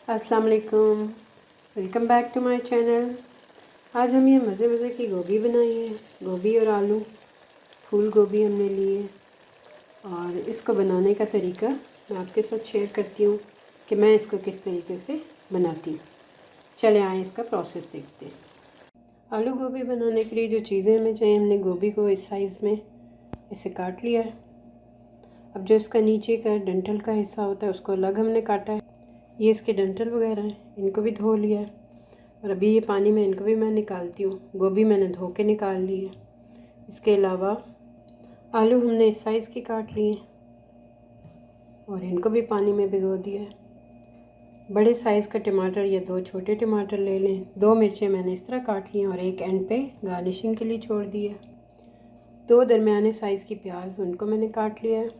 अस्सलाम वालेकुम। Welcome back to my channel. आज हम ये मज़े मज़े की गोभी बनाई है। गोभी और आलू, फूल गोभी हमने ली है और इसको बनाने का तरीका मैं आपके साथ शेयर करती हूँ कि मैं इसको किस तरीके से बनाती हूँ। चले आए इसका प्रोसेस देखते हैं। आलू गोभी बनाने के लिए जो चीज़ें हमें चाहिए, हमने गोभी को इस साइज़ में इसे काट लिया है। अब जो इसका नीचे का डंठल का हिस्सा होता है उसको अलग हमने काटा है। ये इसके डंठल वगैरह हैं, इनको भी धो लिया है और अभी ये पानी में इनको भी मैं निकालती हूँ। गोभी मैंने धो के निकाल ली है। इसके अलावा आलू हमने इस साइज़ के काट लिए और इनको भी पानी में भिगो दिया है। बड़े साइज़ का टमाटर या 2 छोटे टमाटर ले लें। 2 मिर्चें मैंने इस तरह काट ली और एक एंड पे गार्निशिंग के लिए छोड़ दिया। 2 दरमियाने साइज़ की प्याज, उनको मैंने काट लिया है।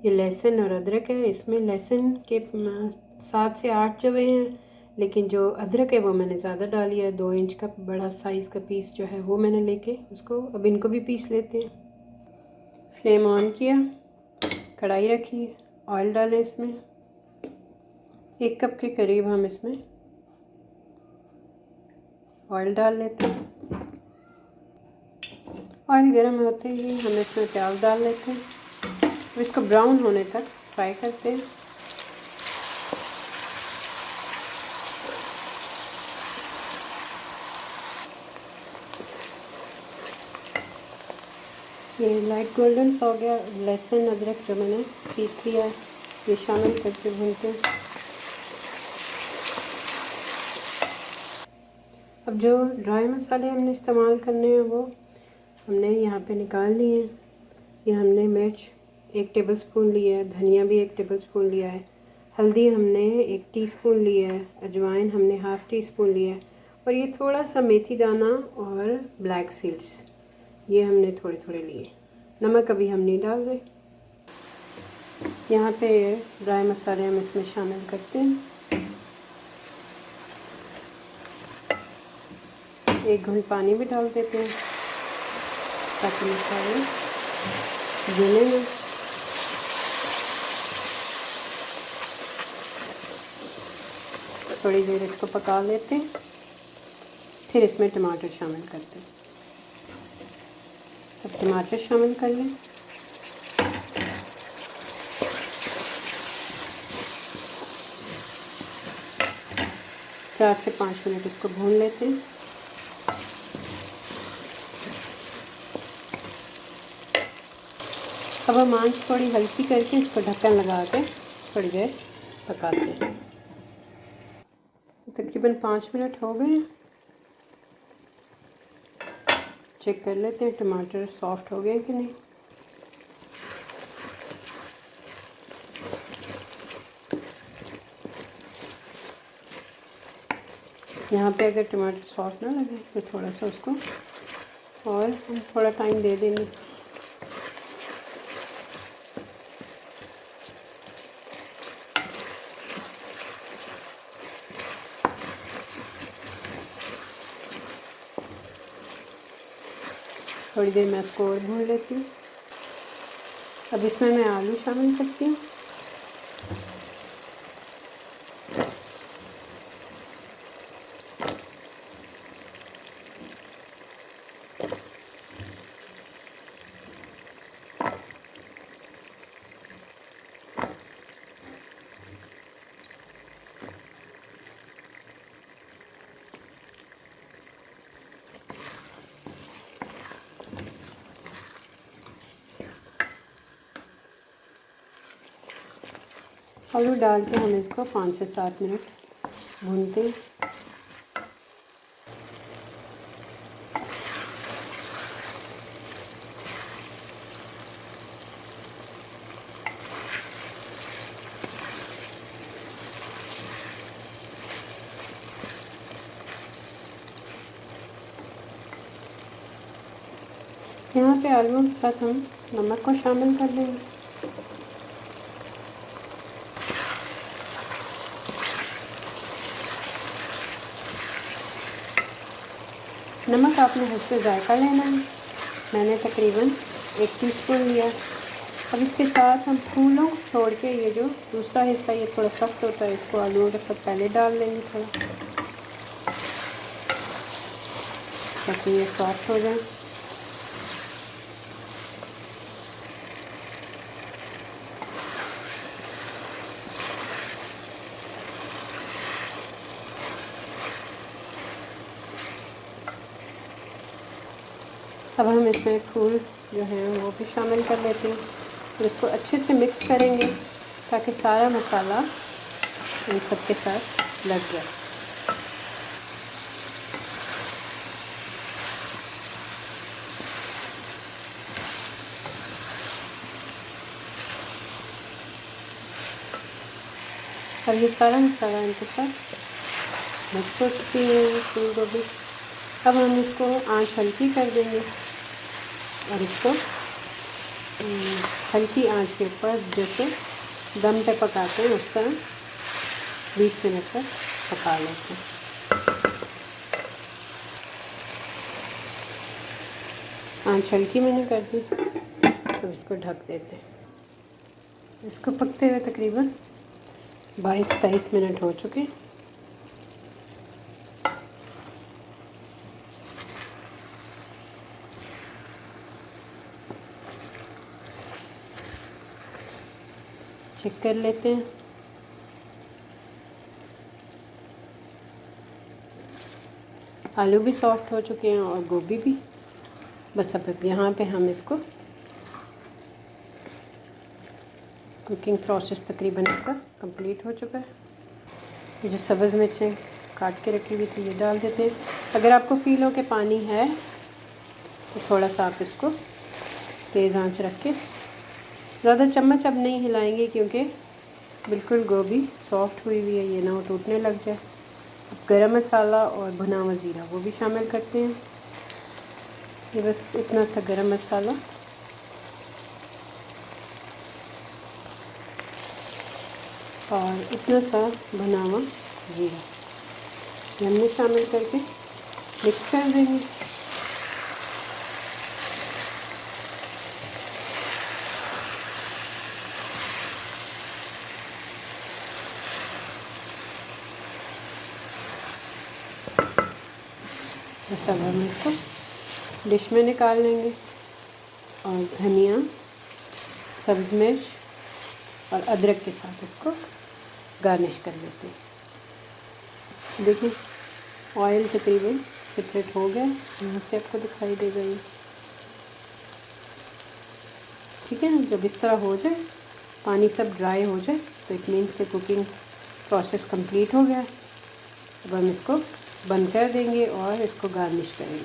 ये लहसुन और अदरक है। इसमें लहसुन के 7 से 8 जवे हैं, लेकिन जो अदरक है वो मैंने ज़्यादा डाली है। 2 इंच का बड़ा साइज़ का पीस जो है वो मैंने लेके उसको अब इनको भी पीस लेते हैं। फ्लेम ऑन किया, कढ़ाई रखी, ऑयल डालें। इसमें 1 कप के करीब हम इसमें ऑयल डाल लेते हैं। ऑयल गर्म होते ही हम इसमें प्याज डाल लेते हैं और इसको ब्राउन होने तक फ्राई करते हैं। ये लाइट गोल्डन हो गया। लहसुन अदरक जो मैंने पीस लिया है ये शामिल करके भूनते हैं। अब जो ड्राई मसाले हमने इस्तेमाल करने हैं वो हमने यहाँ पे निकाल लिए हैं। ये हमने मिर्च 1 टेबलस्पून लिया है, धनिया भी 1 टेबलस्पून लिया है, हल्दी हमने 1 टीस्पून लिया है, अजवाइन हमने हाफ़ टी स्पून लिया है और ये थोड़ा सा मेथी दाना और ब्लैक सीड्स ये हमने थोड़े थोड़े लिए। नमक अभी हम नहीं डाल रहे। यहाँ पे ड्राई मसाले हम इसमें शामिल करते हैं। 1 घूंट पानी भी डाल देते हैं ताकि मसाले भुने ना। थोड़ी देर इसको पका लेते हैं, फिर इसमें टमाटर शामिल करते हैं। अब टमाटर शामिल कर लें। चार से 5 मिनट इसको भून लेते हैं। अब हम आंच थोड़ी हल्की करके इसको ढक्कन लगा के थोड़ी देर पकाते हैं। तकरीबन 5 मिनट हो गए। चेक कर लेते हैं टमाटर सॉफ्ट हो गए कि नहीं। यहाँ पे अगर टमाटर सॉफ्ट ना लगे तो थोड़ा सा उसको और हम थोड़ा टाइम दे देंगे। थोड़ी देर मैं इसको और भून लेती हूँ। अब इसमें मैं आलू शामिल करती हूँ। आलू डाल के हम इसको 5 से 7 मिनट भूनते हैं। यहाँ पे आलूओं के साथ हम नमक को शामिल कर देंगे। नमक आपने हुस्न जायका लेना है। मैंने तकरीबन 1 टीस्पून लिया अब इसके साथ हम फूलों को छोड़ के ये जो दूसरा हिस्सा ये थोड़ा सख्त होता है, इसको आलूओं के साथ पहले डाल देंगे थोड़ा, ताकि ये सॉफ्ट हो जाए। अब हम इसमें फूल जो हैं वो भी शामिल कर लेते हैं और इसको अच्छे से मिक्स करेंगे ताकि सारा मसाला इन सब के साथ लग जाए। अब ये सारा मसाला इनके साथ मिक्स हो चुकी है फूल गोभी। अब हम इसको आंच हल्की कर देंगे और इसको हल्की आंच के ऊपर जैसे दम पे पकाते हैं उस तरह 20 मिनट तक पका लेते हैं। आंच हल्की मैंने कर दी, तो इसको ढक देते हैं। इसको पकते हुए तकरीबन 22-23 मिनट हो चुके। चेक कर लेते हैं। आलू भी सॉफ्ट हो चुके हैं और गोभी भी। बस अब यहाँ पे हम इसको कुकिंग प्रोसेस तकरीबन इसका कंप्लीट हो चुका है। ये जो सब्ज़ मिर्चें काट के रखी हुई थी ये डाल देते हैं। अगर आपको फील हो कि पानी है तो थोड़ा सा आप इसको तेज़ आंच रख के, ज़्यादा चम्मच अब नहीं हिलाएंगे क्योंकि बिल्कुल गोभी सॉफ्ट हुई हुई है, ये ना वो टूटने लग जाए। अब गरम मसाला और भुना हुआ ज़ीरा वो भी शामिल करते हैं। ये बस इतना सा गरम मसाला और इतना सा भुना हुआ ज़ीरा ये हमने शामिल करके मिक्स कर देंगे। बस अब हम इसको डिश में निकाल लेंगे और धनिया, सब्ज़ मिर्च और अदरक के साथ इसको गार्निश कर लेते हैं। देखिए ऑयल तकरीबन सेपरेट हो गया, यहाँ से आपको दिखाई देगा ये। ठीक है ना, जब इस तरह हो जाए, पानी सब ड्राई हो जाए, तो इट मीन्स के कुकिंग प्रोसेस कंप्लीट हो गया है। अब हम इसको बंद कर देंगे और इसको गार्निश करेंगे।